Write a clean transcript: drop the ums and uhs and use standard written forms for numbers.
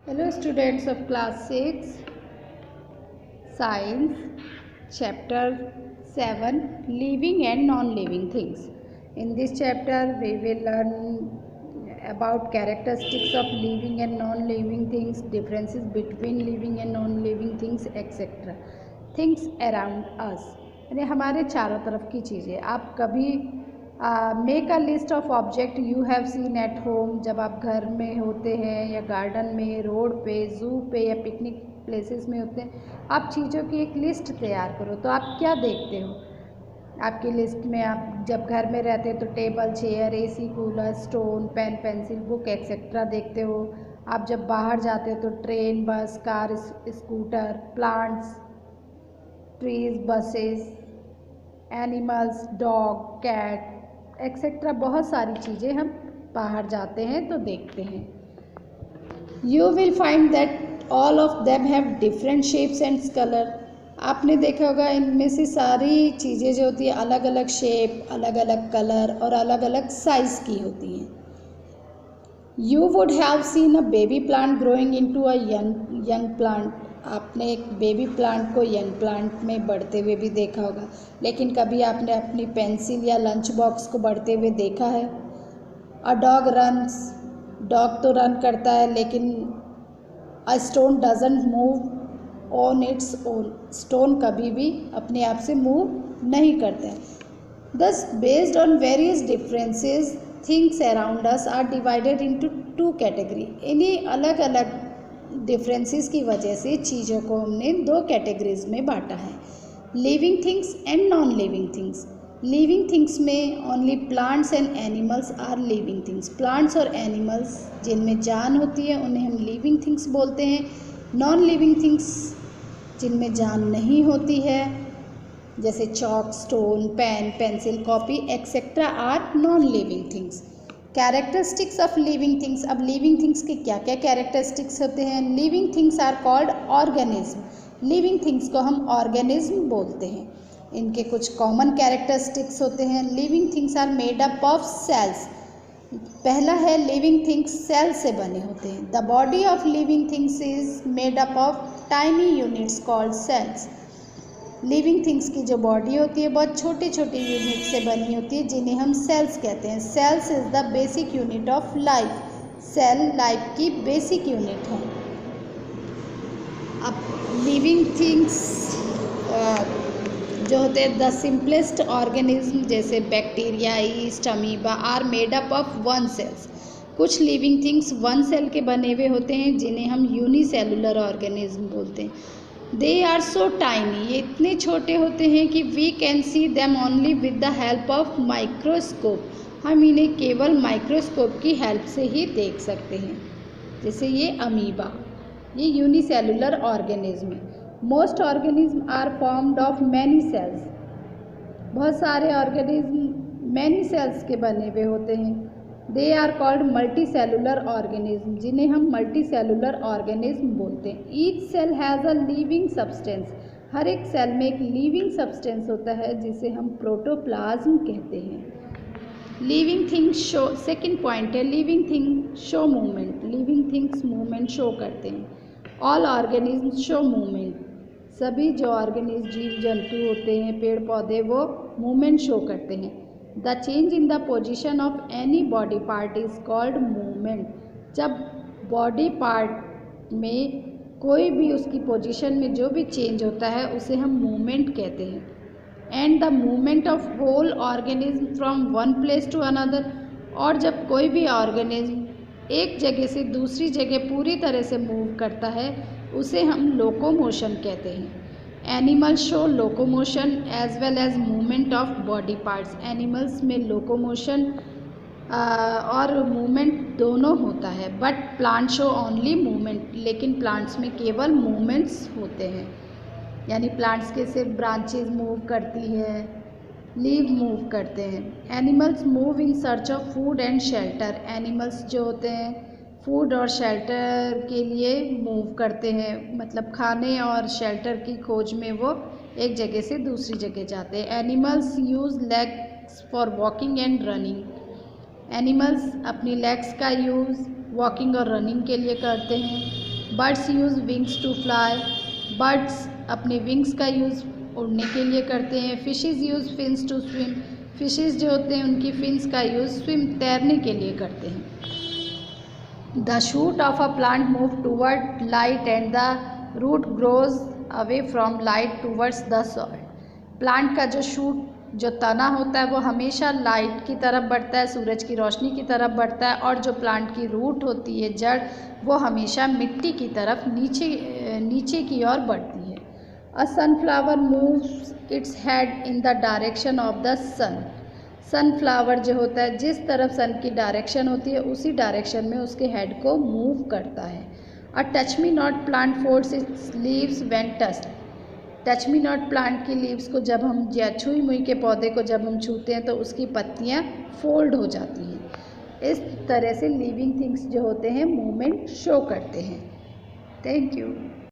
Hello students of class 6 Science chapter 7 Living and non-living things. In this chapter we will learn about characteristics of living and non-living things, differences between living and non-living things, etc. Things around us यानी हमारे चारों तरफ की चीज़ें. आप कभी make a list of object you have seen at home. जब आप घर में होते हैं या गार्डन में, रोड पे, ज़ू पे या पिकनिक प्लेसेस में होते हैं, आप चीज़ों की एक लिस्ट तैयार करो. तो आप क्या देखते हो आपकी लिस्ट में? आप जब घर में रहते हैं तो table, chair, AC, cooler, stone, pen, pencil, book etcetera देखते हो. आप जब बाहर जाते हो तो train, bus, car, scooter, plants, trees, buses, animals, dog, cat etcetera बहुत सारी चीज़ें हम बाहर जाते हैं तो देखते हैं. You will find that all of them have different shapes and colour. आपने देखा होगा इनमें से सारी चीज़ें जो होती है अलग अलग शेप, अलग अलग कलर और अलग अलग साइज़ की होती हैं. You would have seen a baby plant growing into a young plant. आपने एक बेबी प्लांट को यंग प्लांट में बढ़ते हुए भी देखा होगा, लेकिन कभी आपने अपनी पेंसिल या लंच बॉक्स को बढ़ते हुए देखा है? A dog runs. डॉग तो रन करता है, लेकिन a stone doesn't move on its own. Stone कभी भी अपने आप से मूव नहीं करते हैं. Thus, based on various differences, things around us are divided into two categories. इन्हीं अलग अलग डिफरेंसेस की वजह से चीज़ों को हमने दो कैटेगरीज में बांटा है, living things and non living things. Living things में only plants and animals are living things. Plants और एनिमल्स जिनमें जान होती है उन्हें हम लिविंग थिंग्स बोलते हैं. नॉन लिविंग थिंग्स जिनमें जान नहीं होती है, जैसे chalk, stone, pen, pencil, copy etcetera are non living things. Characteristics of living things. अब लिविंग थिंग्स के क्या क्या कैरेक्टरिस्टिक्स होते हैं? Living things are called organism. Living things को हम ऑर्गेनिज्म बोलते हैं. इनके कुछ कॉमन कैरेक्टरिस्टिक्स होते हैं. Living things are made up of cells. पहला है लिविंग थिंग्स सेल से बने होते हैं. The body of living things is made up of tiny units called cells. Living things की जो बॉडी होती है बहुत छोटे छोटे यूनिट से बनी होती है, जिन्हें हम सेल्स कहते हैं. Cells is the basic unit of life. Cell life की बेसिक यूनिट है. अब लिविंग थिंग्स जो होते हैं द सिंपलेस्ट ऑर्गेनिज्म जैसे bacteria, yeast, amoeba are made up of one cells. कुछ लिविंग थिंग्स वन सेल के बने हुए होते हैं जिन्हें हम यूनिसेलुलर ऑर्गेनिज्म बोलते हैं. They are so tiny. ये इतने छोटे होते हैं कि we can see them only with the help of microscope. हम इन्हें केवल माइक्रोस्कोप की हेल्प से ही देख सकते हैं. जैसे ये अमीबा, ये यूनिसेलुलर ऑर्गेनिज्म है. Most organism are formed of many cells. बहुत सारे ऑर्गेनिज्म मैनी सेल्स के बने हुए होते हैं. They are called multi cellular organism, जिन्हें हम मल्टी सेलुलर ऑर्गेनिज्म बोलते हैं. Each cell has a living substance. हर एक सेल में एक लिविंग सब्सटेंस होता है जिसे हम प्रोटोप्लाज्म कहते हैं. Living things show. Second point है living thing show movement. Living things movement show करते हैं. All organism show movement. सभी जो ऑर्गेनिज्म, जीव जंतु होते हैं, पेड़ पौधे, वो मूवमेंट शो करते हैं. The change in the position of any body part is called movement. जब बॉडी पार्ट में कोई भी उसकी पोजीशन में जो भी चेंज होता है उसे हम मूवमेंट कहते हैं. And the movement of whole organism from one place to another. और जब कोई भी ऑर्गेनिज्म एक जगह से दूसरी जगह पूरी तरह से मूव करता है उसे हम लोकोमोशन कहते हैं. Animals show locomotion as well as movement of body parts. Animals में लोकोमोशन और मूवमेंट दोनों होता है. But plant show only movement. लेकिन प्लांट्स में केवल मूवमेंट्स होते हैं. यानी प्लांट्स के सिर्फ ब्रांचेज मूव करती है, लीव मूव करते हैं. Animals move in search of food and shelter. Animals जो होते हैं फूड और शेल्टर के लिए मूव करते हैं, मतलब खाने और शेल्टर की खोज में वो एक जगह से दूसरी जगह जाते हैं. Animals use legs for walking and running. Animals अपनी लेग्स का यूज़ वॉकिंग और रनिंग के लिए करते हैं. Birds use wings to fly, birds अपने विंग्स का यूज़ उड़ने के लिए करते हैं। Fishes use fins to swim, fishes जो होते हैं उनकी फिन्स का यूज़ स्विम तैरने के लिए करते हैं। The shoot of a plant move toward light and the root grows away from light towards the soil. Plant का जो शूट, जो तना होता है वो हमेशा लाइट की तरफ बढ़ता है, सूरज की रोशनी की तरफ बढ़ता है, और जो प्लांट की रूट होती है, जड़, वो हमेशा मिट्टी की तरफ नीचे की ओर बढ़ती है। A sunflower moves its head in the direction of the sun. Sunflower जो होता है जिस तरफ सन की डायरेक्शन होती है उसी डायरेक्शन में उसके हेड को मूव करता है। अ touch me not plant folds it's leaves when touched. Touch me not plant की लीव्स को जब हम, या छुई मुई के पौधे को जब हम छूते हैं तो उसकी पत्तियां फोल्ड हो जाती हैं। इस तरह से लिविंग थिंग्स जो होते हैं मूवमेंट शो करते हैं। Thank you.